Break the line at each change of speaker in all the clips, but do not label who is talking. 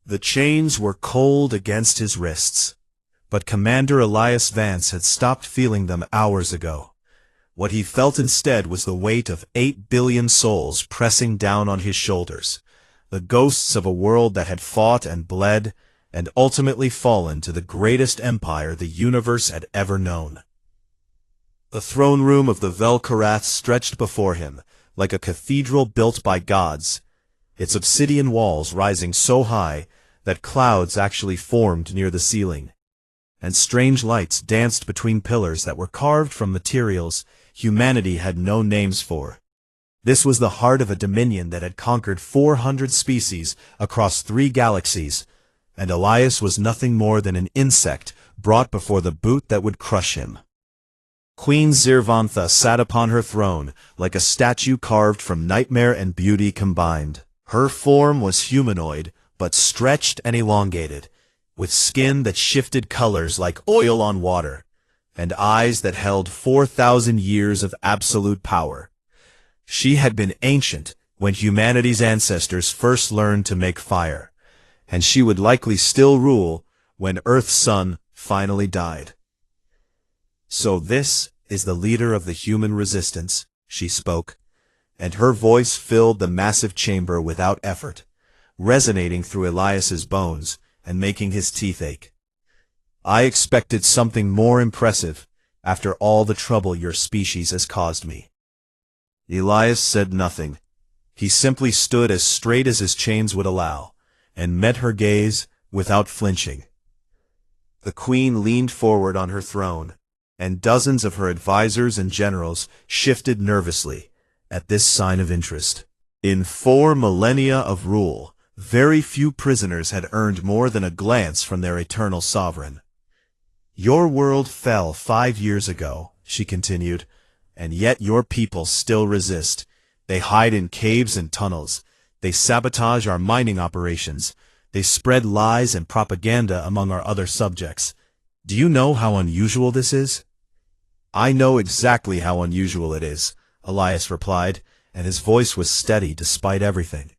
The chains were cold against his wrists, but Commander Elias Vance had stopped feeling them hours ago. What he felt instead was the weight of 8 billion souls pressing down on his shoulders, the ghosts of a world that had fought and bled and ultimately fallen to the greatest empire the universe had ever known. The throne room of the Vel'Karath stretched before him, like a cathedral built by gods, its obsidian walls rising so high that clouds actually formed near the ceiling, and strange lights danced between pillars that were carved from materials humanity had no names for. This was the heart of a dominion that had conquered 400 species across 3 galaxies, and Elias was nothing more than an insect brought before the boot that would crush him. Queen Zirvantha sat upon her throne like a statue carved from nightmare and beauty combined. Her form was humanoid, but stretched and elongated, with skin that shifted colors like oil on water, and eyes that held 4,000 years of absolute power. She had been ancient when humanity's ancestors first learned to make fire, and she would likely still rule when Earth's sun finally died. "So this is the leader of the human resistance," she spoke, and her voice filled the massive chamber without effort, resonating through Elias's bones and making his teeth ache. "I expected something more impressive after all the trouble your species has caused me." Elias said nothing. He simply stood as straight as his chains would allow, and met her gaze without flinching. The queen leaned forward on her throne, and dozens of her advisors and generals shifted nervously at this sign of interest. In 4 millennia of rule, very few prisoners had earned more than a glance from their eternal sovereign. "Your world fell 5 years ago," she continued, "and yet your people still resist. They hide in caves and tunnels. They sabotage our mining operations. They spread lies and propaganda among our other subjects. Do you know how unusual this is?" "I know exactly how unusual it is," Elias replied, and his voice was steady despite everything.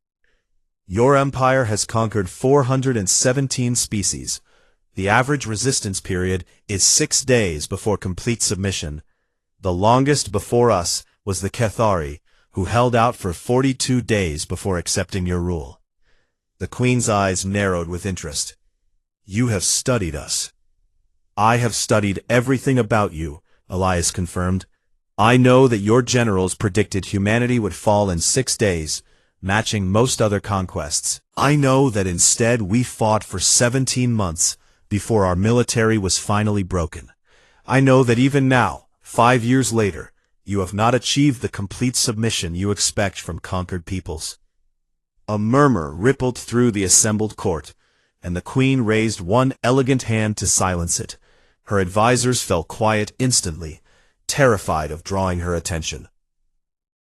"Your empire has conquered 417 species. The average resistance period is 6 days before complete submission. The longest before us was the Cathari, who held out for 42 days before accepting your rule." The queen's eyes narrowed with interest. "You have studied us." "I have studied everything about you," Elias confirmed. "I know that your generals predicted humanity would fall in 6 days, matching most other conquests. I know that instead we fought for 17 months before our military was finally broken. I know that even now, 5 years later, you have not achieved the complete submission you expect from conquered peoples." A murmur rippled through the assembled court, and the queen raised one elegant hand to silence it. Her advisors fell quiet instantly, terrified of drawing her attention.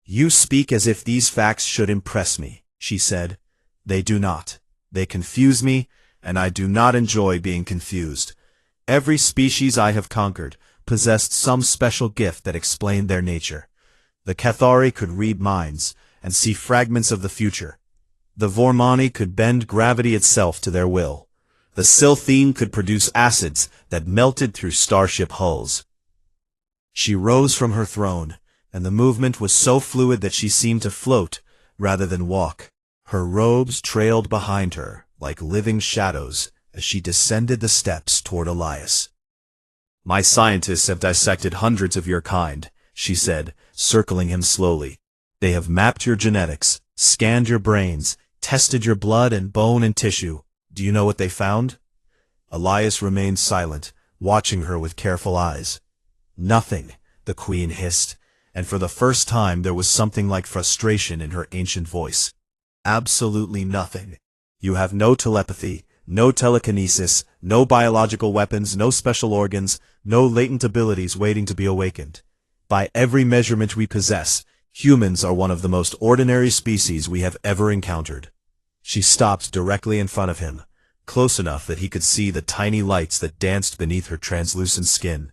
"You speak as if these facts should impress me," she said. "They do not. They confuse me, and I do not enjoy being confused. Every species I have conquered possessed some special gift that explained their nature. The Cathari could read minds and see fragments of the future. The Vormani could bend gravity itself to their will. The Silthine could produce acids that melted through starship hulls." She rose from her throne, and the movement was so fluid that she seemed to float rather than walk. Her robes trailed behind her like living shadows as she descended the steps toward Elias. "My scientists have dissected hundreds of your kind," she said, circling him slowly. "They have mapped your genetics, scanned your brains, tested your blood and bone and tissue. Do you know what they found?" Elias remained silent, watching her with careful eyes. "Nothing," the queen hissed, and for the first time there was something like frustration in her ancient voice. "Absolutely nothing. You have no telepathy, no telekinesis, no biological weapons, no special organs, no latent abilities waiting to be awakened. By every measurement we possess, humans are one of the most ordinary species we have ever encountered." She stopped directly in front of him, close enough that he could see the tiny lights that danced beneath her translucent skin.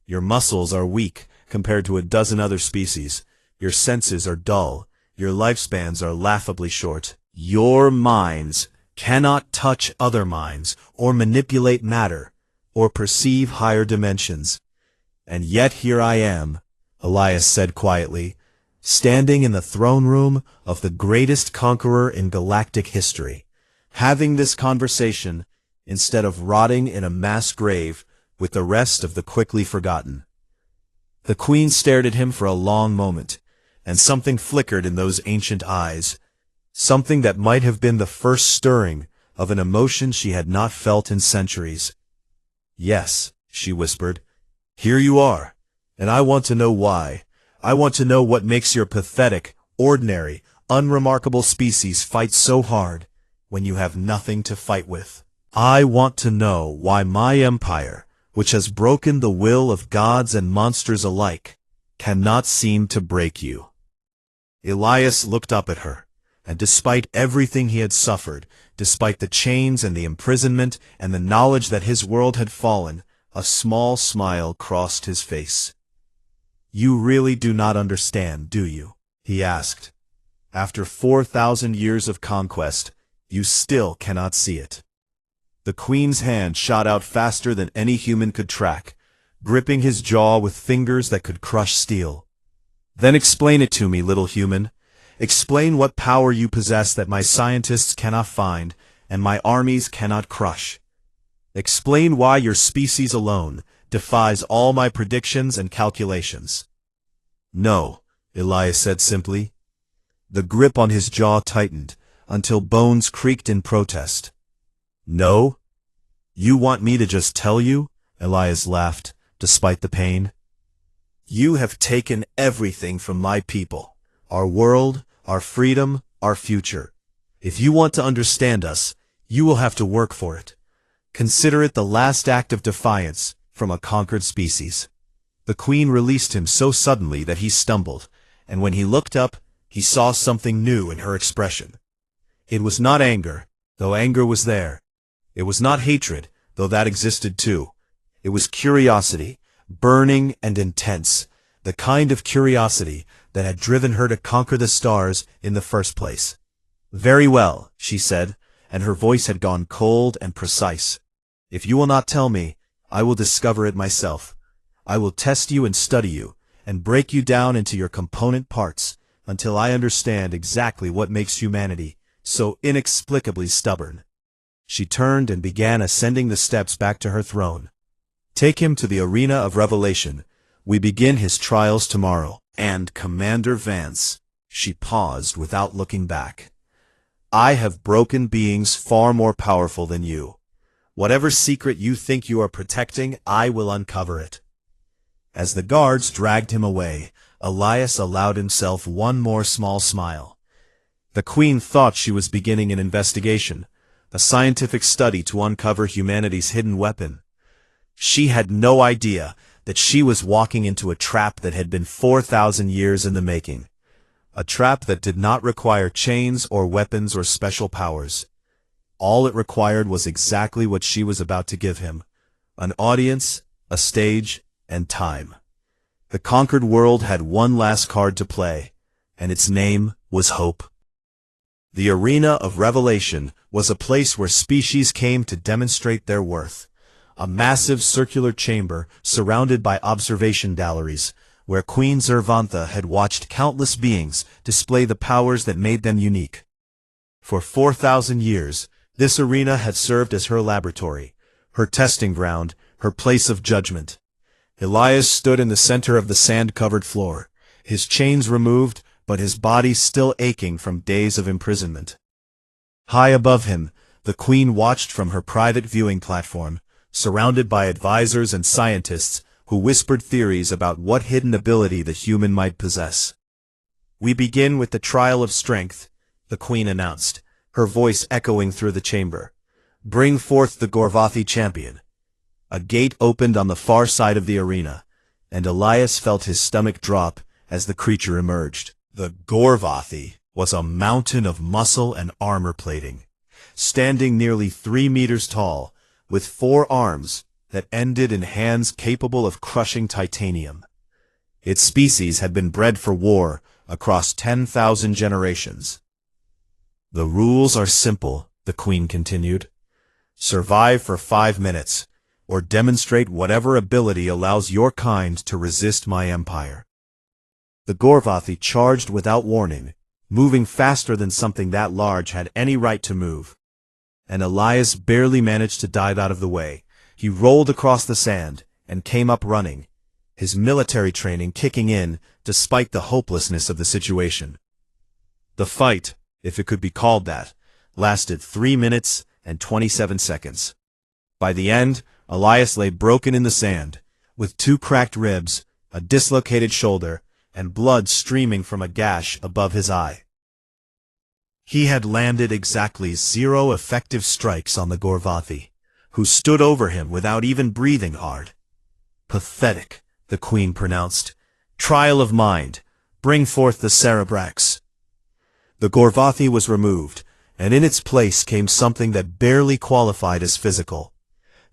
"Your muscles are weak compared to a dozen other species. Your senses are dull. Your lifespans are laughably short. Your minds cannot touch other minds, or manipulate matter, or perceive higher dimensions. And yet here I am, Elias said quietly, standing in the throne room of the greatest conqueror in galactic history, having this conversation instead of rotting in a mass grave with the rest of the quickly forgotten. The Queen stared at him for a long moment, and something flickered in those ancient eyes, something that might have been the first stirring of an emotion she had not felt in centuries. "Yes," she whispered, "here you are, and I want to know why. I want to know what makes your pathetic, ordinary, unremarkable species fight so hard when you have nothing to fight with. I want to know why my empire, which has broken the will of gods and monsters alike, cannot seem to break you." Elias looked up at her, and despite everything he had suffered, despite the chains and the imprisonment and the knowledge that his world had fallen, a small smile crossed his face. "You really do not understand, do you?" he asked. "After 4,000 years of conquest, you still cannot see it." The Queen's hand shot out faster than any human could track, gripping his jaw with fingers that could crush steel. "Then explain it to me, little human. Explain what power you possess that my scientists cannot find and my armies cannot crush. Explain why your species alone defies all my predictions and calculations." "No," Elias said simply. The grip on his jaw tightened until bones creaked in protest. "No? You want me to just tell you?" Elias laughed, despite the pain. "You have taken everything from my people, our world, our freedom, our future. If you want to understand us, you will have to work for it. Consider it the last act of defiance from a conquered species." The Queen released him so suddenly that he stumbled, and when he looked up, he saw something new in her expression. It was not anger, though anger was there. It was not hatred, though that existed too. It was curiosity, burning and intense, the kind of curiosity that had driven her to conquer the stars in the first place. "Very well," she said, and her voice had gone cold and precise. "If you will not tell me, I will discover it myself. I will test you and study you, and break you down into your component parts, until I understand exactly what makes humanity so inexplicably stubborn." She turned and began ascending the steps back to her throne. "Take him to the arena of revelation. We begin his trials tomorrow. And Commander Vance," she paused without looking back, "I have broken beings far more powerful than you. Whatever secret you think you are protecting, I will uncover it." As the guards dragged him away, Elias allowed himself one more small smile. The Queen thought she was beginning an investigation, a scientific study to uncover humanity's hidden weapon. She had no idea that she was walking into a trap that had been 4,000 years in the making. A trap that did not require chains or weapons or special powers. All it required was exactly what she was about to give him: an audience, a stage, and time. The conquered world had one last card to play, and its name was hope. The arena of revelation was a place where species came to demonstrate their worth. A massive circular chamber surrounded by observation galleries, where Queen Zervantha had watched countless beings display the powers that made them unique. For 4,000 years, this arena had served as her laboratory, her testing ground, her place of judgment. Elias stood in the center of the sand-covered floor, his chains removed, but his body still aching from days of imprisonment. High above him, the Queen watched from her private viewing platform, surrounded by advisors and scientists who whispered theories about what hidden ability the human might possess. "We begin with the trial of strength," the Queen announced, her voice echoing through the chamber. "Bring forth the Gorvathi champion." A gate opened on the far side of the arena, and Elias felt his stomach drop as the creature emerged. The Gorvathi was a mountain of muscle and armor plating, standing nearly 3 meters tall, with 4 arms that ended in hands capable of crushing titanium. Its species had been bred for war across 10,000 generations. "The rules are simple," the Queen continued. Survive for 5 minutes, or demonstrate whatever ability allows your kind to resist my empire. The Gorvathi charged without warning, moving faster than something that large had any right to move. And Elias barely managed to dive out of the way. He rolled across the sand and came up running, his military training kicking in despite the hopelessness of the situation. The fight, if it could be called that, lasted 3 minutes and 27 seconds. By the end, Elias lay broken in the sand, with 2 cracked ribs, a dislocated shoulder, and blood streaming from a gash above his eye. He had landed exactly 0 effective strikes on the Gorvathi, who stood over him without even breathing hard. Pathetic, the Queen pronounced. Trial of mind. Bring forth the Cerebrax. The Gorvathi was removed, and in its place came something that barely qualified as physical.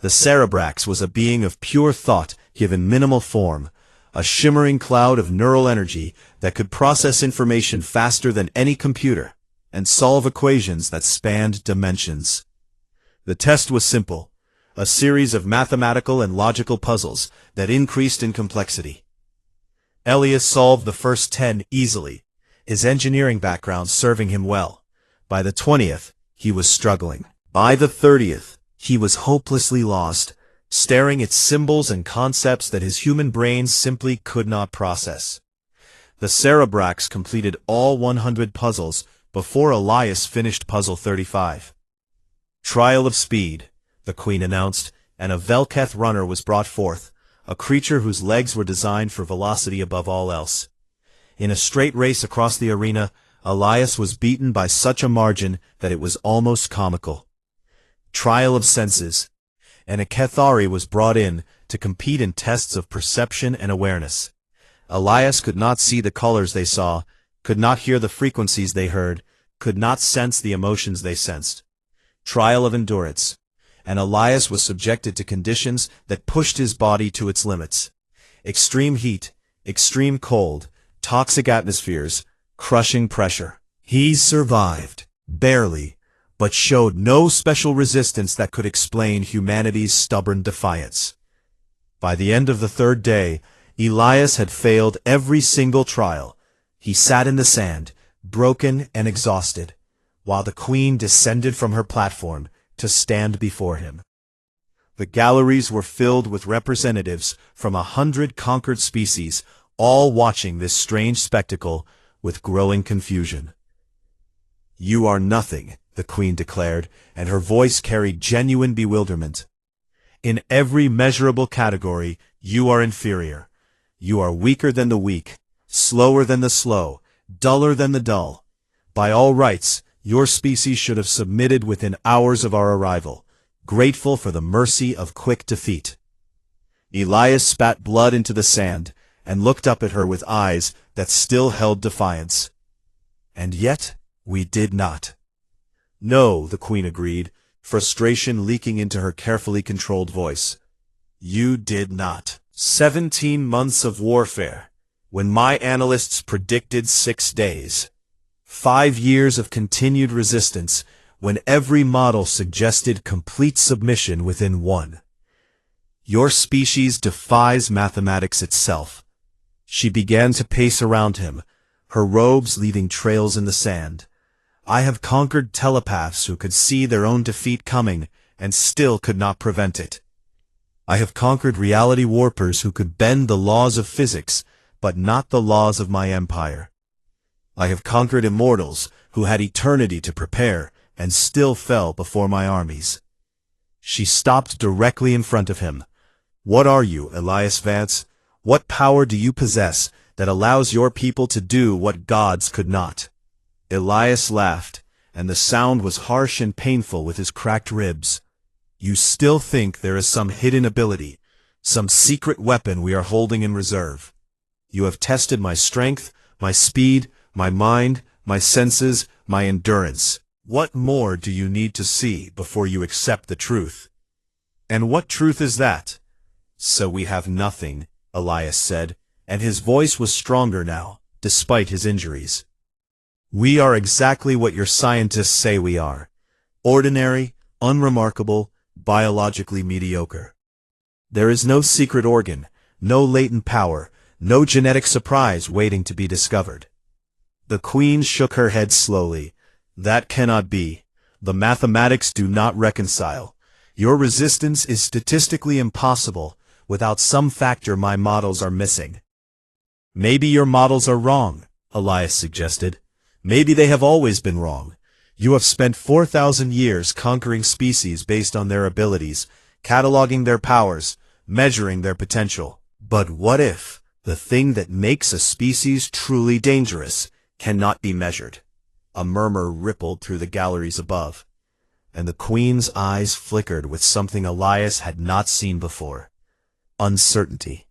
The Cerebrax was a being of pure thought given minimal form, a shimmering cloud of neural energy that could process information faster than any computer, and solve equations that spanned dimensions. The test was simple, a series of mathematical and logical puzzles that increased in complexity. Elias solved the first 10 easily, his engineering background serving him well. By the 20th, he was struggling. By the 30th, he was hopelessly lost, staring at symbols and concepts that his human brain simply could not process. The Cerebrax completed all 100 puzzles before Elias finished puzzle 35. Trial of speed, the Queen announced, and a Velketh runner was brought forth, a creature whose legs were designed for velocity above all else. In a straight race across the arena, Elias was beaten by such a margin that it was almost comical. Trial of senses, and a Kethari was brought in to compete in tests of perception and awareness. Elias could not see the colors they saw, could not hear the frequencies they heard, could not sense the emotions they sensed. Trial of endurance, and Elias was subjected to conditions that pushed his body to its limits. Extreme heat, extreme cold, toxic atmospheres, crushing pressure. He survived, barely, but showed no special resistance that could explain humanity's stubborn defiance. By the end of the 3rd day, Elias had failed every single trial. He sat in the sand, broken and exhausted, while the Queen descended from her platform to stand before him. The galleries were filled with representatives from 100 conquered species, all watching this strange spectacle with growing confusion. "You are nothing," the Queen declared, and her voice carried genuine bewilderment. "In every measurable category, you are inferior. You are weaker than the weak, slower than the slow, duller than the dull. By all rights, your species should have submitted within hours of our arrival, grateful for the mercy of quick defeat." Elias spat blood into the sand and looked up at her with eyes that still held defiance. "And yet, we did not." "No," the Queen agreed, frustration leaking into her carefully controlled voice. "You did not. 17 months of warfare, when my analysts predicted 6 days. 5 years of continued resistance, when every model suggested complete submission within 1. Your species defies mathematics itself." She began to pace around him, her robes leaving trails in the sand. "I have conquered telepaths who could see their own defeat coming and still could not prevent it. I have conquered reality warpers who could bend the laws of physics, but not the laws of my empire. I have conquered immortals who had eternity to prepare and still fell before my armies." She stopped directly in front of him. "What are you, Elias Vance? What power do you possess that allows your people to do what gods could not?" Elias laughed, and the sound was harsh and painful with his cracked ribs. "You still think there is some hidden ability, some secret weapon we are holding in reserve. You have tested my strength, my speed, my mind, my senses, my endurance. What more do you need to see before you accept the truth?" "And what truth is that?" "So we have nothing," Elias said, and his voice was stronger now, despite his injuries. "We are exactly what your scientists say we are. Ordinary, unremarkable, biologically mediocre. There is no secret organ, no latent power, no genetic surprise waiting to be discovered. The Queen shook her head slowly. That cannot be. The mathematics do not reconcile. Your resistance is statistically impossible. Without some factor my models are missing. Maybe your models are wrong, Elias suggested. Maybe they have always been wrong. You have spent 4,000 years conquering species based on their abilities, cataloging their powers, measuring their potential. But what if the thing that makes a species truly dangerous cannot be measured? A murmur rippled through the galleries above, and the Queen's eyes flickered with something Elias had not seen before. Uncertainty.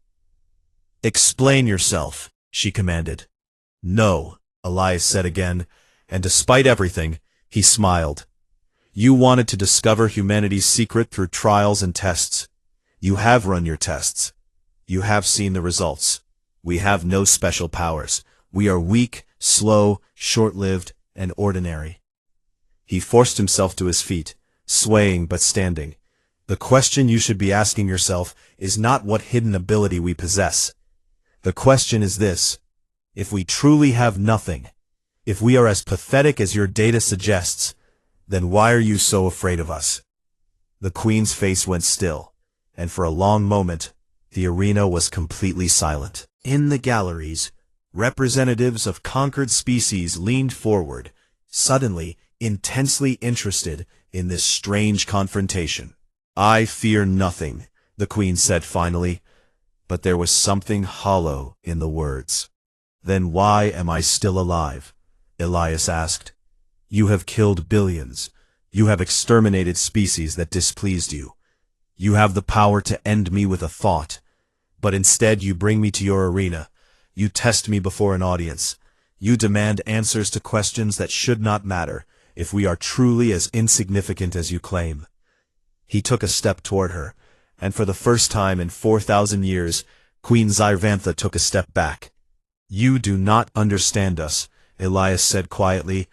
Explain yourself, she commanded. No, Elias said again, and despite everything, he smiled. You wanted to discover humanity's secret through trials and tests. You have run your tests. You have seen the results. We have no special powers. We are weak, slow, short-lived, and ordinary. He forced himself to his feet, swaying but standing. The question you should be asking yourself is not what hidden ability we possess. The question is this: if we truly have nothing, if we are as pathetic as your data suggests, then why are you so afraid of us? The Queen's face went still, and for a long moment, the arena was completely silent. In the galleries, representatives of conquered species leaned forward, suddenly intensely interested in this strange confrontation. I fear nothing, the Queen said finally, but there was something hollow in the words. Then why am I still alive? Elias asked. You have killed billions. You have exterminated species that displeased you. You have the power to end me with a thought, but instead you bring me to your arena. You test me before an audience. You demand answers to questions that should not matter if we are truly as insignificant as you claim. He took a step toward her, and for the first time in 4,000 years, Queen Zyrvantha took a step back. You do not understand us, Elias said quietly,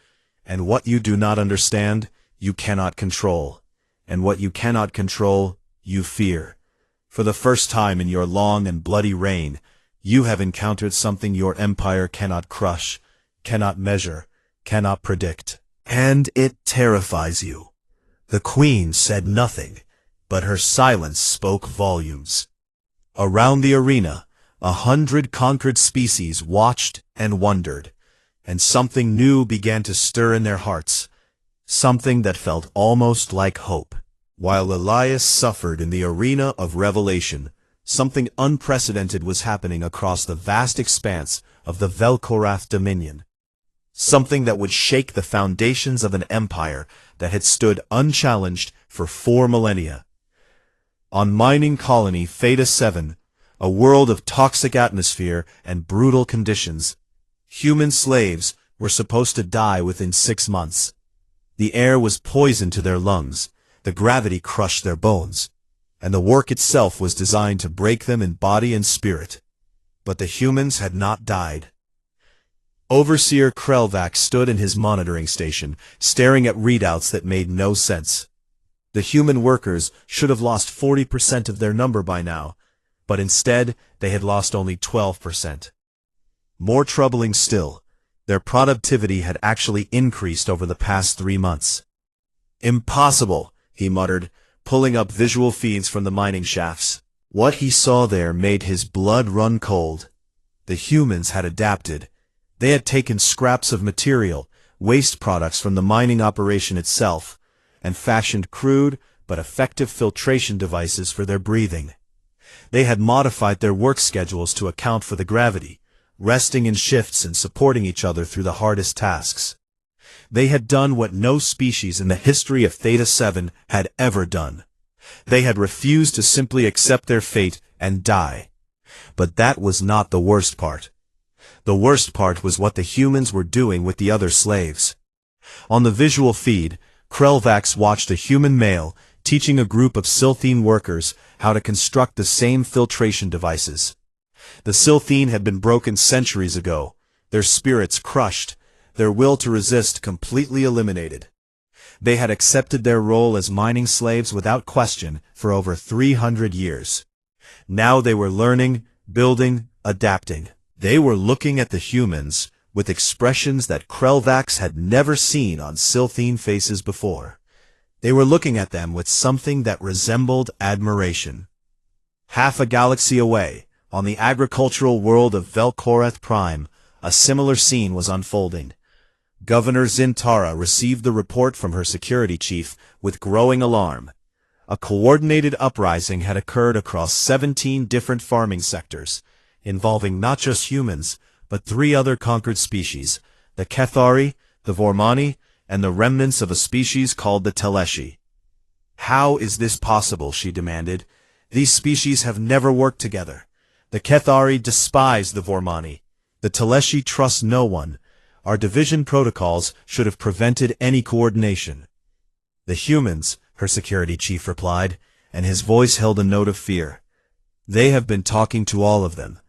and what you do not understand, you cannot control. And what you cannot control, you fear. For the first time in your long and bloody reign, you have encountered something your empire cannot crush, cannot measure, cannot predict. And it terrifies you. The Queen said nothing, but her silence spoke volumes. Around the arena, 100 conquered species watched and wondered, and something new began to stir in their hearts, something that felt almost like hope. While Elias suffered in the arena of revelation, something unprecedented was happening across the vast expanse of the Velkorath Dominion. Something that would shake the foundations of an empire that had stood unchallenged for 4 millennia. On mining colony Theta 7, a world of toxic atmosphere and brutal conditions, human slaves were supposed to die within 6 months. The air was poison to their lungs, the gravity crushed their bones, and the work itself was designed to break them in body and spirit. But the humans had not died. Overseer Krelvac stood in his monitoring station, staring at readouts that made no sense. The human workers should have lost 40% of their number by now, but instead they had lost only 12%. More troubling still, their productivity had actually increased over the past 3 months. Impossible, he muttered, pulling up visual feeds from the mining shafts. What he saw there made his blood run cold. The humans had adapted. They had taken scraps of material, waste products from the mining operation itself, and fashioned crude but effective filtration devices for their breathing. They had modified their work schedules to account for the gravity, resting in shifts and supporting each other through the hardest tasks. They had done what no species in the history of Theta 7 had ever done. They had refused to simply accept their fate and die. But that was not the worst part. The worst part was what the humans were doing with the other slaves. On the visual feed, Krelvax watched a human male teaching a group of Silthene workers how to construct the same filtration devices. The Silthene had been broken centuries ago, their spirits crushed, their will to resist completely eliminated. They had accepted their role as mining slaves without question for over 300 years. Now they were learning, building, adapting. They were looking at the humans with expressions that Krelvax had never seen on Silthine faces before. They were looking at them with something that resembled admiration. Half a galaxy away, on the agricultural world of Velkoreth Prime, a similar scene was unfolding. Governor Zintara received the report from her security chief with growing alarm. A coordinated uprising had occurred across 17 different farming sectors, involving not just humans, but 3 other conquered species, the Kethari, the Vormani, and the remnants of a species called the Teleshi. "How is this possible?" she demanded. "These species have never worked together. The Kethari despise the Vormani. The Teleshi trust no one. Our division protocols should have prevented any coordination." "The humans," her security chief replied, and his voice held a note of fear. "They have been talking to all of them.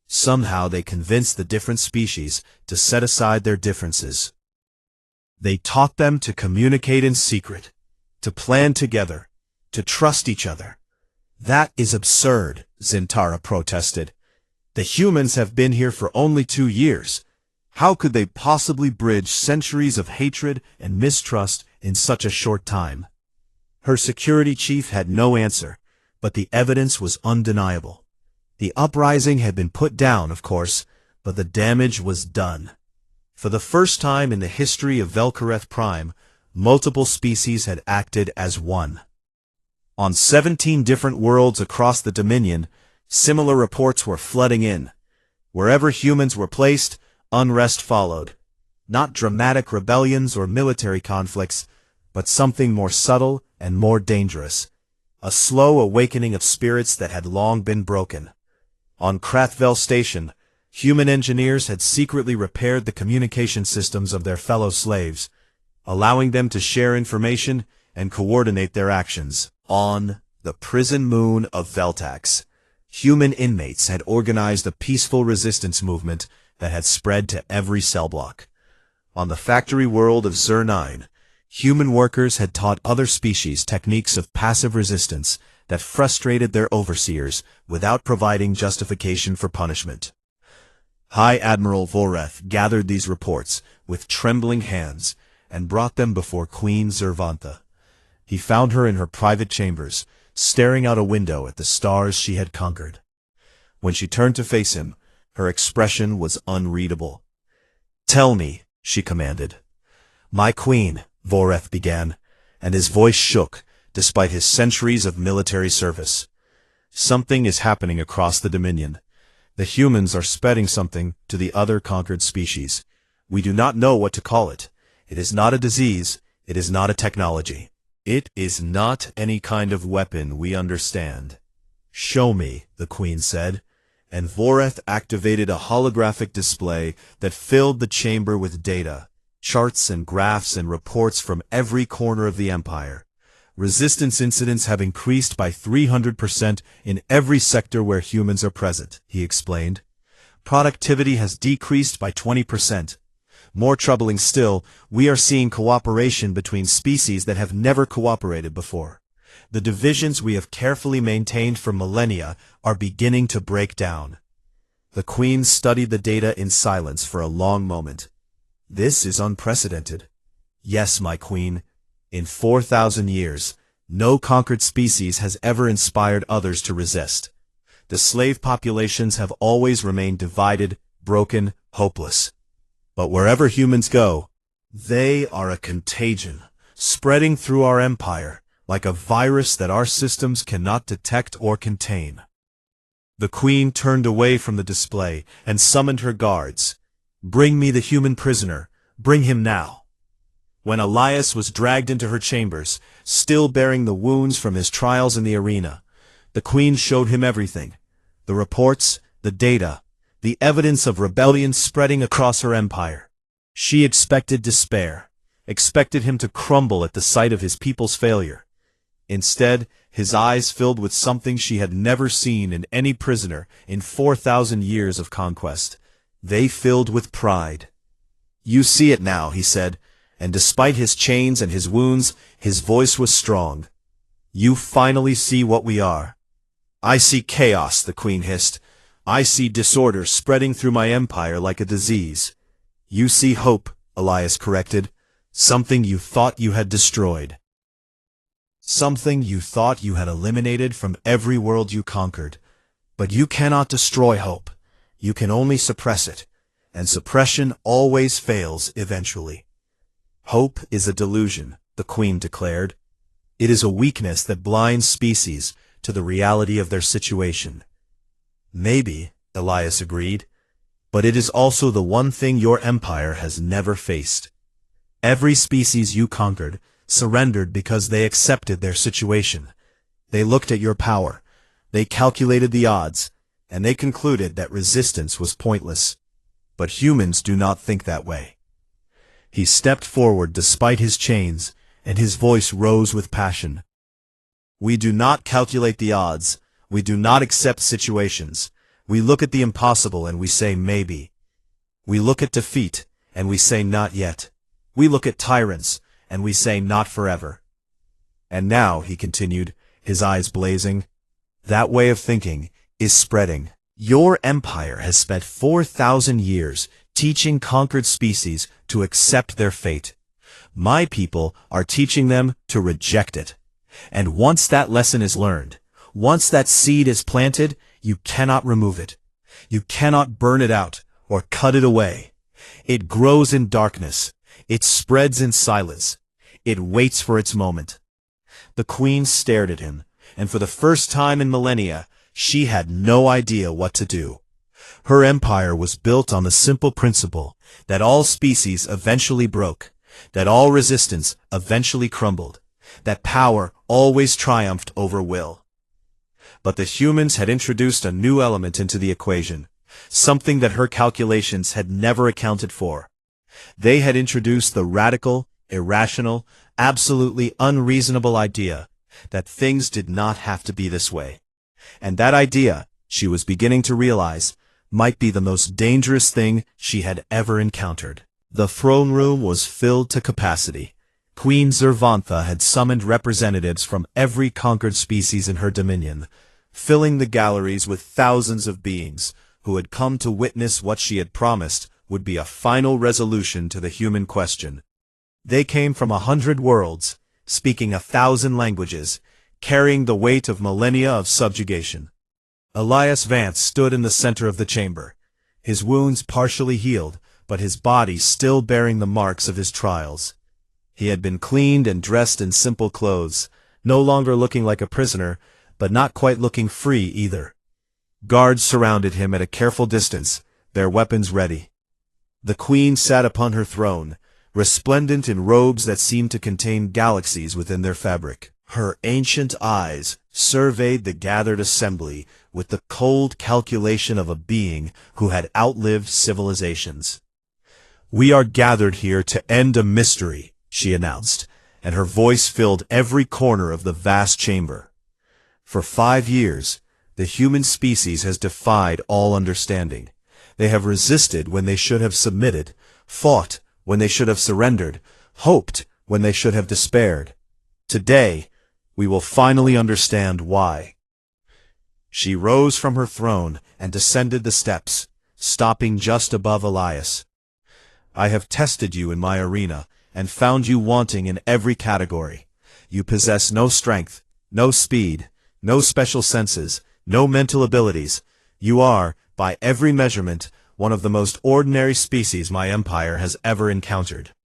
Somehow they convinced the different species to set aside their differences. They taught them to communicate in secret, to plan together, to trust each other." "That is absurd," Zintara protested. "The humans have been here for only 2 years. How could they possibly bridge centuries of hatred and mistrust in such a short time?" Her security chief had no answer, but the evidence was undeniable. The uprising had been put down, of course, but the damage was done. For the first time in the history of Velkoreth Prime, multiple species had acted as one. On 17 different worlds across the Dominion, similar reports were flooding in. Wherever humans were placed, unrest followed. Not dramatic rebellions or military conflicts, but something more subtle and more dangerous. A slow awakening of spirits that had long been broken. On Krathvel Station, human engineers had secretly repaired the communication systems of their fellow slaves, allowing them to share information and coordinate their actions. On the prison moon of Veltax, human inmates had organized a peaceful resistance movement that had spread to every cell block. On the factory world of Zur-9, human workers had taught other species techniques of passive resistance that frustrated their overseers without providing justification for punishment. High Admiral Voreth gathered these reports with trembling hands and brought them before Queen Zervantha. He found her in her private chambers, staring out a window at the stars she had conquered. When she turned to face him, her expression was unreadable. "Tell me," she commanded. "My queen," Voreth began, and his voice shook despite his centuries of military service. "Something is happening across the Dominion. The humans are spreading something to the other conquered species. We do not know what to call it. It is not a disease. It is not a technology. It is not any kind of weapon we understand." "Show me," the queen said, and Voreth activated a holographic display that filled the chamber with data, charts and graphs and reports from every corner of the empire. "Resistance incidents have increased by 300% in every sector where humans are present," he explained. "Productivity has decreased by 20%. More troubling still, we are seeing cooperation between species that have never cooperated before. The divisions we have carefully maintained for millennia are beginning to break down." The queen studied the data in silence for a long moment. "This is unprecedented." "Yes, my queen. In 4,000 years, no conquered species has ever inspired others to resist. The slave populations have always remained divided, broken, hopeless. But wherever humans go, they are a contagion, spreading through our empire, like a virus that our systems cannot detect or contain." The queen turned away from the display and summoned her guards. "Bring me the human prisoner. Bring him now." When Elias was dragged into her chambers, still bearing the wounds from his trials in the arena, the queen showed him everything. The reports, the data, the evidence of rebellion spreading across her empire. She expected despair, expected him to crumble at the sight of his people's failure. Instead, his eyes filled with something she had never seen in any prisoner in 4,000 years of conquest. They filled with pride. "You see it now," he said, and despite his chains and his wounds, his voice was strong. "You finally see what we are." "I see chaos," the queen hissed. "I see disorder spreading through my empire like a disease." "You see hope," Elias corrected. "Something you thought you had destroyed. Something you thought you had eliminated from every world you conquered. But you cannot destroy hope. You can only suppress it. And suppression always fails eventually." "Hope is a delusion," the queen declared. "It is a weakness that blinds species to the reality of their situation." "Maybe," Elias agreed, "but it is also the one thing your empire has never faced. Every species you conquered surrendered because they accepted their situation. They looked at your power, they calculated the odds, and they concluded that resistance was pointless. But humans do not think that way." He stepped forward despite his chains, and his voice rose with passion. "We do not calculate the odds. We do not accept situations. We look at the impossible and we say maybe. We look at defeat and we say not yet. We look at tyrants and we say not forever." "And now," he continued, his eyes blazing, "that way of thinking is spreading. Your empire has spent 4,000 years teaching conquered species to accept their fate. My people are teaching them to reject it. And once that lesson is learned, once that seed is planted, you cannot remove it. You cannot burn it out or cut it away. It grows in darkness. It spreads in silence. It waits for its moment." The queen stared at him, and for the first time in millennia, she had no idea what to do. Her empire was built on the simple principle that all species eventually broke, that all resistance eventually crumbled, that power always triumphed over will. But the humans had introduced a new element into the equation, something that her calculations had never accounted for. They had introduced the radical, irrational, absolutely unreasonable idea that things did not have to be this way. And that idea, she was beginning to realize, might be the most dangerous thing she had ever encountered. The throne room was filled to capacity. Queen Zervantha had summoned representatives from every conquered species in her dominion, filling the galleries with thousands of beings who had come to witness what she had promised would be a final resolution to the human question. They came from 100 worlds, speaking 1,000 languages, carrying the weight of millennia of subjugation. Elias Vance stood in the center of the chamber, his wounds partially healed, but his body still bearing the marks of his trials. He had been cleaned and dressed in simple clothes, no longer looking like a prisoner, but not quite looking free either. Guards surrounded him at a careful distance, their weapons ready. The queen sat upon her throne, resplendent in robes that seemed to contain galaxies within their fabric. Her ancient eyes surveyed the gathered assembly with the cold calculation of a being who had outlived civilizations. "We are gathered here to end a mystery," she announced, and her voice filled every corner of the vast chamber. "For 5 years, the human species has defied all understanding. They have resisted when they should have submitted, fought when they should have surrendered, hoped when they should have despaired. Today, we will finally understand why." She rose from her throne and descended the steps, stopping just above Elias. "I have tested you in my arena and found you wanting in every category. You possess no strength, no speed, no special senses, no mental abilities. You are, by every measurement, one of the most ordinary species my empire has ever encountered.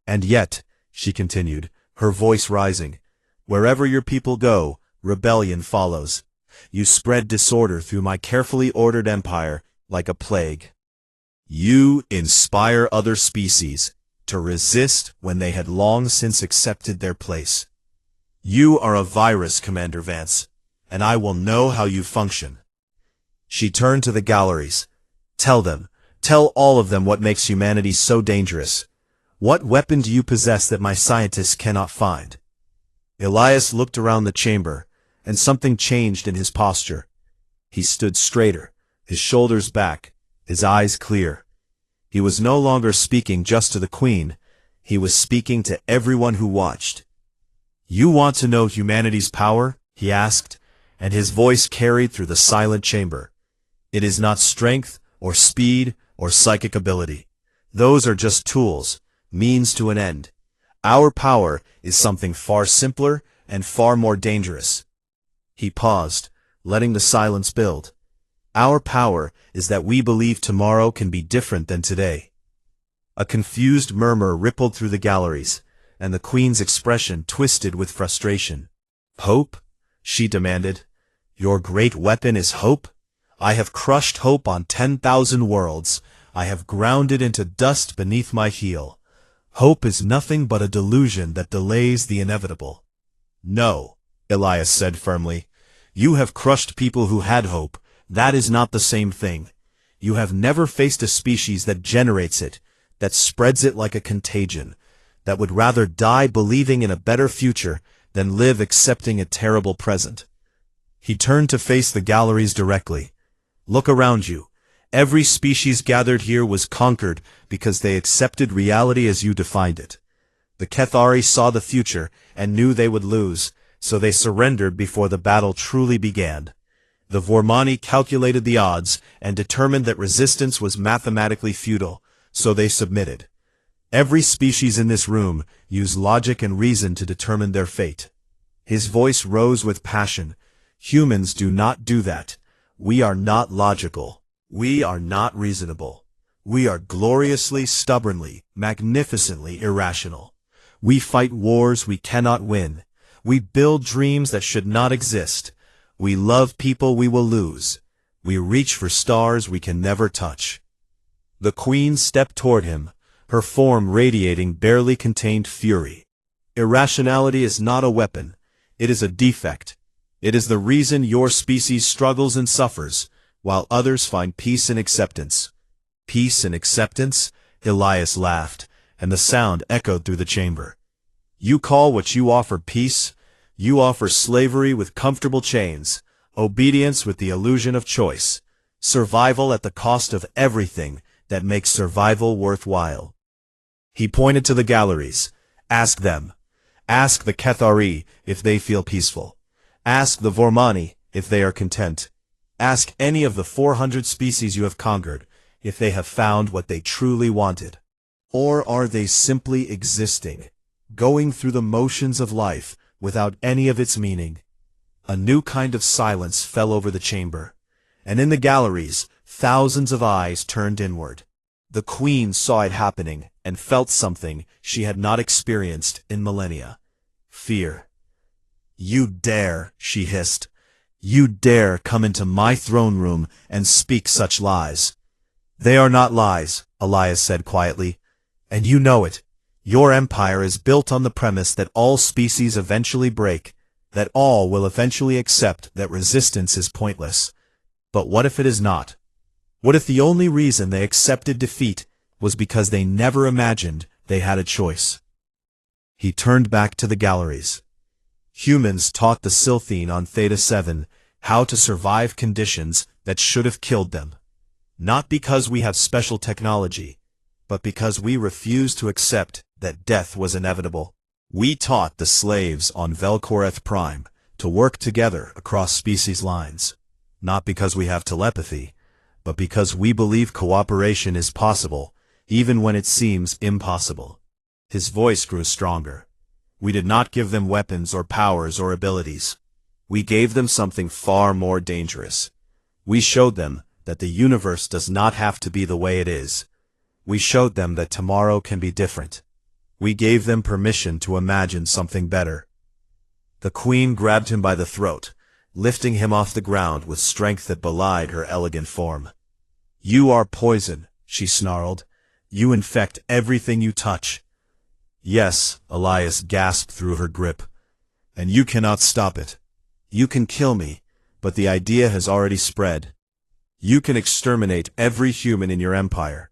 And yet," she continued, her voice rising, "wherever your people go, rebellion follows. You spread disorder through my carefully ordered empire like a plague. You inspire other species to resist when they had long since accepted their place. You are a virus, Commander Vance, and I will know how you function." She turned to the galleries. Tell all of them what makes humanity so dangerous. What weapon do you possess that my scientists cannot find?" Elias looked around the chamber, and something changed in his posture. He stood straighter, his shoulders back, his eyes clear. He was no longer speaking just to the queen. He was speaking to everyone who watched. "You want to know humanity's power?" he asked, and his voice carried through the silent chamber. "It is not strength, or speed, or psychic ability. Those are just tools, means to an end. Our power is something far simpler and far more dangerous." He paused, letting the silence build. "Our power is that we believe tomorrow can be different than today." A confused murmur rippled through the galleries, and the Queen's expression twisted with frustration. "Hope?" she demanded. "Your great weapon is hope? I have crushed hope on 10,000 worlds. I have ground it into dust beneath my heel. Hope is nothing but a delusion that delays the inevitable." "No," Elias said firmly. "You have crushed people who had hope. That is not the same thing. You have never faced a species that generates it, that spreads it like a contagion, that would rather die believing in a better future than live accepting a terrible present." He turned to face the galleries directly. "Look around you. Every species gathered here was conquered because they accepted reality as you defined it. The Kethari saw the future and knew they would lose, so they surrendered before the battle truly began. The Vormani calculated the odds and determined that resistance was mathematically futile, so they submitted. Every species in this room used logic and reason to determine their fate." His voice rose with passion. "Humans do not do that. We are not logical. We are not reasonable. We are gloriously, stubbornly, magnificently irrational. We fight wars we cannot win. We build dreams that should not exist. We love people we will lose. We reach for stars we can never touch." The Queen stepped toward him, her form radiating barely contained fury. "Irrationality is not a weapon. It is a defect. It is the reason your species struggles and suffers, while others find peace and acceptance." "Peace and acceptance?" Elias laughed, and the sound echoed through the chamber. "You call what you offer peace? You offer slavery with comfortable chains, obedience with the illusion of choice, survival at the cost of everything that makes survival worthwhile." He pointed to the galleries. "Ask them. Ask the Kethari if they feel peaceful. Ask the Vormani if they are content. Ask any of the 400 species you have conquered if they have found what they truly wanted. Or are they simply existing, going through the motions of life without any of its meaning?" A new kind of silence fell over the chamber, and in the galleries, thousands of eyes turned inward. The Queen saw it happening and felt something she had not experienced in millennia. Fear. "You dare," she hissed. "You dare come into my throne room and speak such lies." "They are not lies," Elias said quietly. "And you know it. Your empire is built on the premise that all species eventually break, that all will eventually accept that resistance is pointless. But what if it is not? What if the only reason they accepted defeat was because they never imagined they had a choice?" He turned back to the galleries. "Humans taught the Silthene on Theta 7 how to survive conditions that should have killed them. Not because we have special technology, but because we refused to accept that death was inevitable. We taught the slaves on Velkoreth Prime to work together across species lines, not because we have telepathy, but because we believe cooperation is possible, even when it seems impossible." His voice grew stronger. "We did not give them weapons or powers or abilities. We gave them something far more dangerous. We showed them that the universe does not have to be the way it is. We showed them that tomorrow can be different. We gave them permission to imagine something better." The Queen grabbed him by the throat, lifting him off the ground with strength that belied her elegant form. "You are poison," she snarled. "You infect everything you touch." "Yes," Elias gasped through her grip. "And you cannot stop it. You can kill me, but the idea has already spread. You can exterminate every human in your empire,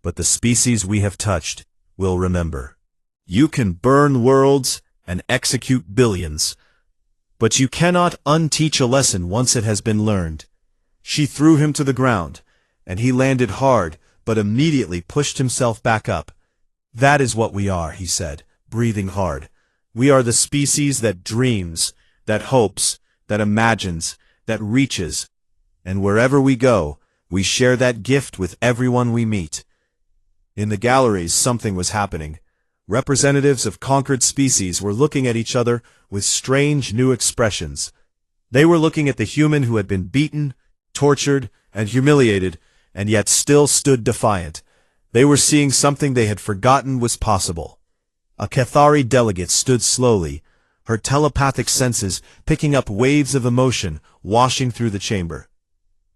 but the species we have touched will remember. You can burn worlds and execute billions, but you cannot unteach a lesson once it has been learned." She threw him to the ground, and he landed hard, but immediately pushed himself back up. That is what we are, he said, breathing hard. We are the species that dreams, that hopes, that imagines, that reaches. And wherever we go, we share that gift with everyone we meet. In the galleries, something was happening. Representatives of conquered species were looking at each other with strange new expressions. They were looking at the human who had been beaten, tortured, and humiliated, and yet still stood defiant. They were seeing something they had forgotten was possible. A Cathari delegate stood slowly, her telepathic senses picking up waves of emotion washing through the chamber.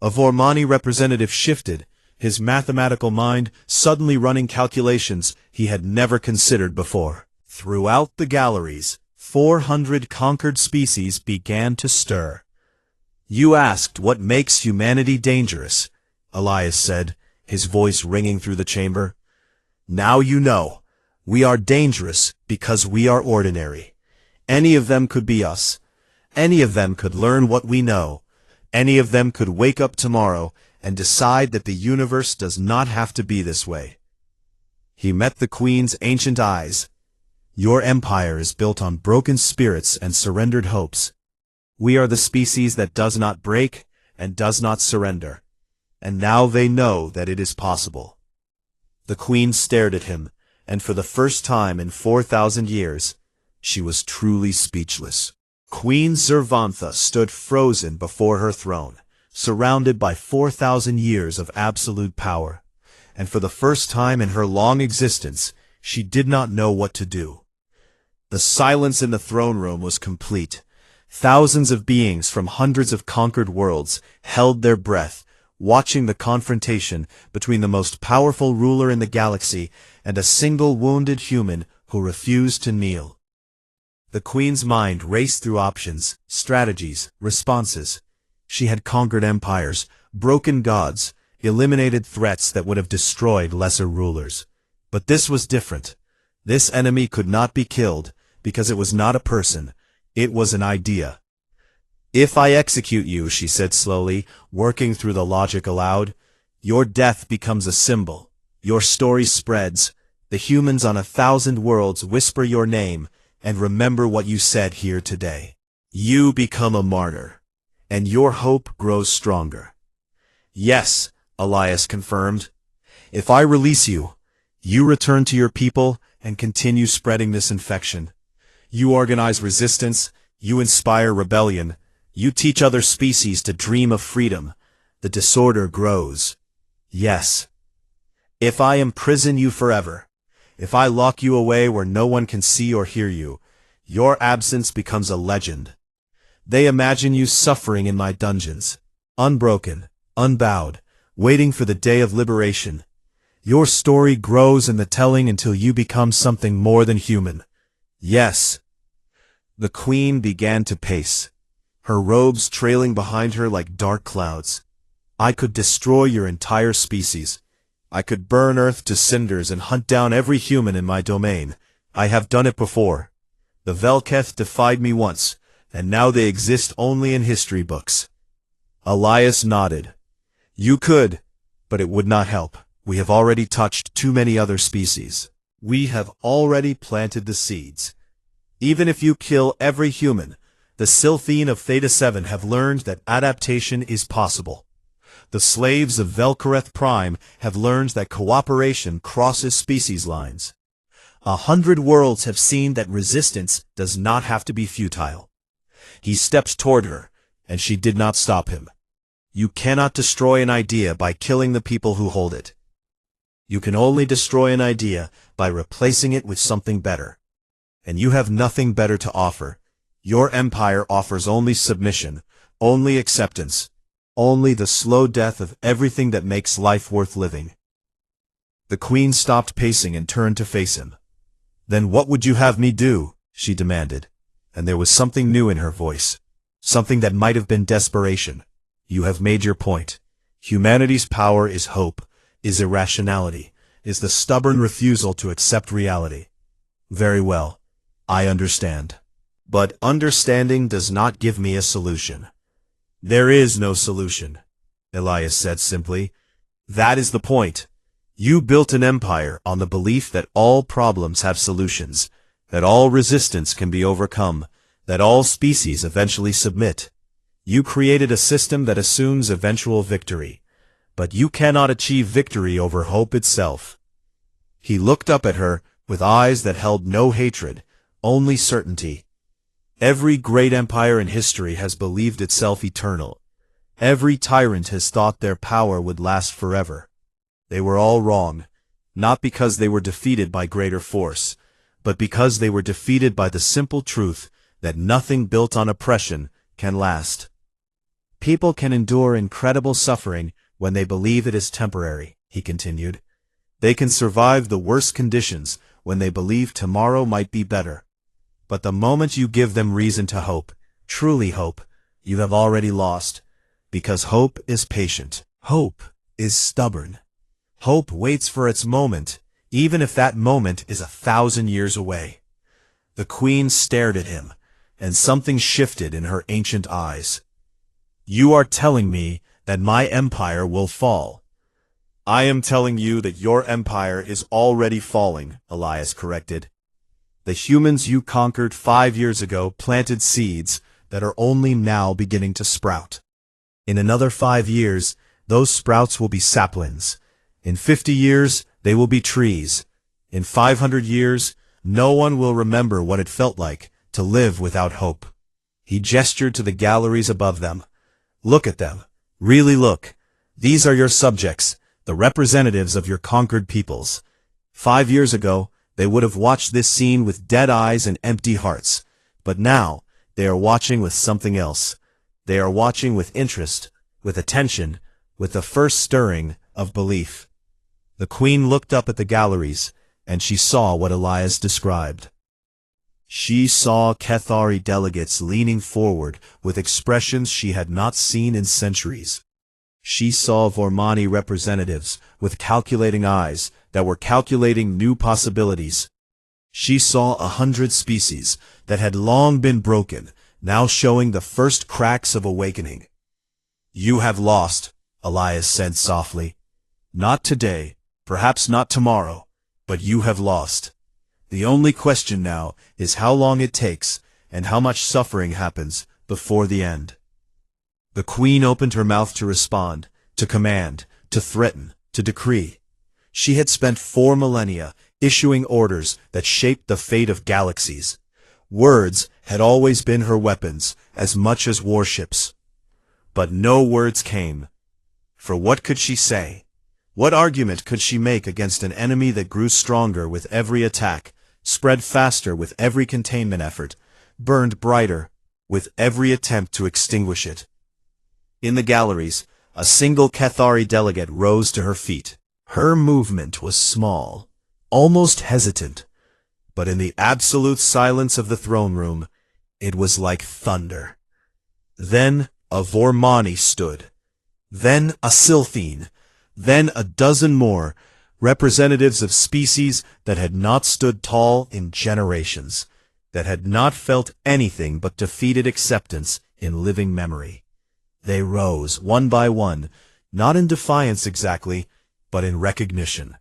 A Vormani representative shifted, his mathematical mind suddenly running calculations he had never considered before. Throughout the galleries, 400 conquered species began to stir. You asked what makes humanity dangerous, Elias said, his voice ringing through the chamber. Now you know. We are dangerous because we are ordinary. Any of them could be us. Any of them could learn what we know. Any of them could wake up tomorrow and decide that the universe does not have to be this way. He met the Queen's ancient eyes. Your empire is built on broken spirits and surrendered hopes. We are the species that does not break and does not surrender. And now they know that it is possible. The Queen stared at him, and for the first time in 4,000 years, she was truly speechless. Queen Zervantha stood frozen before her throne, surrounded by 4,000 years of absolute power, and for the first time in her long existence, she did not know what to do. The silence in the throne room was complete. Thousands of beings from hundreds of conquered worlds held their breath, watching the confrontation between the most powerful ruler in the galaxy and a single wounded human who refused to kneel. The Queen's mind raced through options, strategies, responses. She had conquered empires, broken gods, eliminated threats that would have destroyed lesser rulers. But this was different. This enemy could not be killed because it was not a person. It was an idea. If I execute you, she said slowly, working through the logic aloud, your death becomes a symbol. Your story spreads. The humans on 1,000 worlds whisper your name and remember what you said here today. You become a martyr, and your hope grows stronger. Yes, Elias confirmed. If I release you, you return to your people and continue spreading this infection. You organize resistance, you inspire rebellion, you teach other species to dream of freedom. The disorder grows. Yes. If I imprison you forever, if I lock you away where no one can see or hear you, your absence becomes a legend. They imagine you suffering in my dungeons, unbroken, unbowed, waiting for the day of liberation. Your story grows in the telling until you become something more than human. Yes. The Queen began to pace, her robes trailing behind her like dark clouds. I could destroy your entire species. I could burn Earth to cinders and hunt down every human in my domain. I have done it before. The Velketh defied me once, and now they exist only in history books. Elias nodded. You could, but it would not help. We have already touched too many other species. We have already planted the seeds. Even if you kill every human, the Silphine of Theta 7 have learned that adaptation is possible. The slaves of Velkareth Prime have learned that cooperation crosses species lines. 100 worlds have seen that resistance does not have to be futile. He stepped toward her, and she did not stop him. You cannot destroy an idea by killing the people who hold it. You can only destroy an idea by replacing it with something better. And you have nothing better to offer. Your empire offers only submission, only acceptance, only the slow death of everything that makes life worth living. The Queen stopped pacing and turned to face him. Then what would you have me do? She demanded, and there was something new in her voice, something that might have been desperation. You have made your point. Humanity's power is hope, is irrationality, is the stubborn refusal to accept reality. Very well, I understand. But understanding does not give me a solution. There is no solution, Elias said simply. That is the point. You built an empire on the belief that all problems have solutions, that all resistance can be overcome, that all species eventually submit. You created a system that assumes eventual victory, but you cannot achieve victory over hope itself. He looked up at her with eyes that held no hatred, only certainty. Every great empire in history has believed itself eternal. Every tyrant has thought their power would last forever. They were all wrong, not because they were defeated by greater force, but because they were defeated by the simple truth that nothing built on oppression can last. People can endure incredible suffering when they believe it is temporary, he continued. They can survive the worst conditions when they believe tomorrow might be better. But the moment you give them reason to hope, truly hope, you have already lost, because hope is patient. Hope is stubborn. Hope waits for its moment, even if that moment is 1,000 years away. The queen stared at him, and something shifted in her ancient eyes. You are telling me that my empire will fall. I am telling you that your empire is already falling, Elias corrected. The humans you conquered 5 years ago planted seeds that are only now beginning to sprout. In another 5 years, those sprouts will be saplings. In 50 years, they will be trees. In 500 years, no one will remember what it felt like to live without hope. He gestured to the galleries above them. Look at them. Really look. These are your subjects, the representatives of your conquered peoples. 5 years ago, they would have watched this scene with dead eyes and empty hearts. But now, they are watching with something else. They are watching with interest, with attention, with the first stirring of belief. The queen looked up at the galleries, and she saw what Elias described. She saw Cathari delegates leaning forward with expressions she had not seen in centuries. She saw Vormani representatives with calculating eyes that were calculating new possibilities. She saw 100 species that had long been broken, now showing the first cracks of awakening. You have lost, Elias said softly. Not today, perhaps not tomorrow, but you have lost. The only question now is how long it takes and how much suffering happens before the end. The queen opened her mouth to respond, to command, to threaten, to decree. She had spent 4 millennia issuing orders that shaped the fate of galaxies. Words had always been her weapons, as much as warships. But no words came. For what could she say? What argument could she make against an enemy that grew stronger with every attack, spread faster with every containment effort, burned brighter with every attempt to extinguish it? In the galleries, a single Cathari delegate rose to her feet. Her movement was small, almost hesitant, but in the absolute silence of the throne room, it was like thunder. Then a Vormani stood, then a Silphine, then a dozen more, representatives of species that had not stood tall in generations, that had not felt anything but defeated acceptance in living memory. They rose, one by one, not in defiance exactly, but in recognition.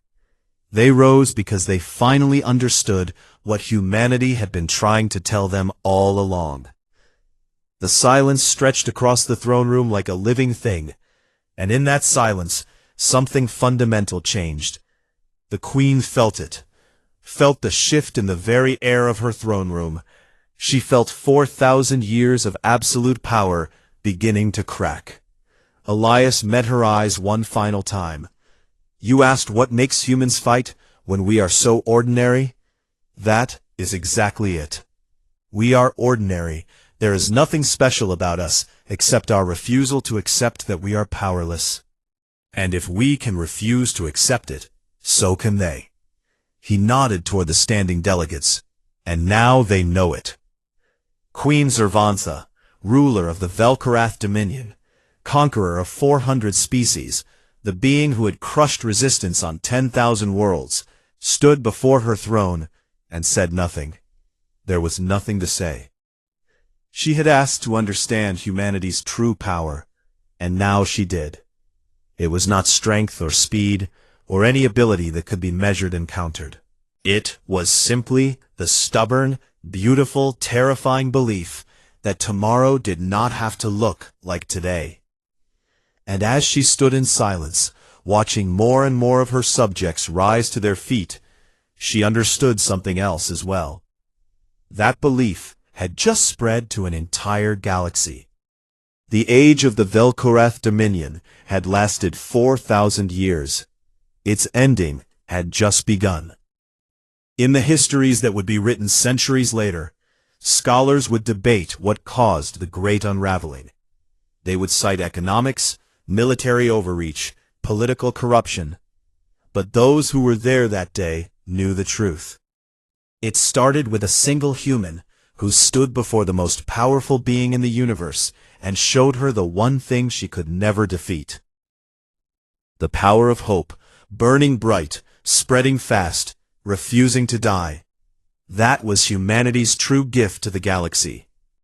They rose because they finally understood what humanity had been trying to tell them all along. The silence stretched across the throne room like a living thing, and in that silence, something fundamental changed. The queen felt it, felt the shift in the very air of her throne room. She felt 4,000 years of absolute power beginning to crack. Elias met her eyes one final time. You asked what makes humans fight when we are so ordinary? That is exactly it. We are ordinary. There is nothing special about us except our refusal to accept that we are powerless. And if we can refuse to accept it, so can they. He nodded toward the standing delegates, and now they know it. Queen Zervantha, ruler of the Velkarath Dominion, conqueror of 400 species, the being who had crushed resistance on 10,000 worlds, stood before her throne and said nothing. There was nothing to say. She had asked to understand humanity's true power, and now she did. It was not strength or speed or any ability that could be measured and countered. It was simply the stubborn, beautiful, terrifying belief that tomorrow did not have to look like today. And as she stood in silence, watching more and more of her subjects rise to their feet, she understood something else as well. That belief had just spread to an entire galaxy. The age of the Velkorath Dominion had lasted 4,000 years. Its ending had just begun. In the histories that would be written centuries later, scholars would debate what caused the Great Unraveling. They would cite economics, military overreach, political corruption. But those who were there that day knew the truth. It started with a single human who stood before the most powerful being in the universe and showed her the one thing she could never defeat. The power of hope, burning bright, spreading fast, refusing to die. That was humanity's true gift to the galaxy.